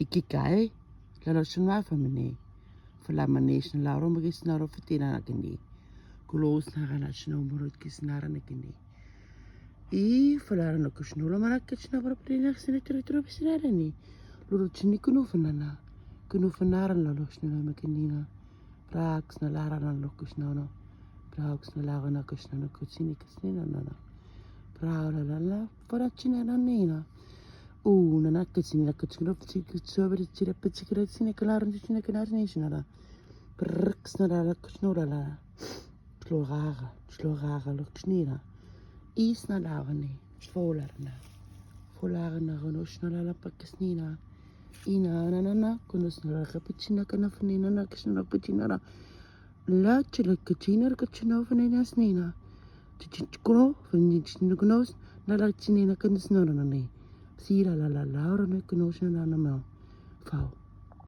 Ikikai, lalo sunwa famine. Falamanation lauro magis naro fitina nakini. Kulos na kana snow murut kisnara nakini. Falara na kushnula manakach na parapina sinitro bisinarani. Luro chini kunufanana. Kunufanara lalo shnula makinina. Prax na lara na lokushnano. Prax na lara na kushnana kuchini kisnina nana. Praula farachina nina. Nana kuchini na kuchino sobri chira pichikra sine kalaran china kalarnation. Prax na lara kushnura la. Slorara lokchnina. Is na lavani. Svolarna. Volarna gonosna la pakisnina. Ina nana kunosna kapichina kanafanina na kishna pichina. La chila kuchina kuchina fanina snina. Chichikuno fanich na la chinina kanisnona. Sira la laura na kunosna na ma. Fau.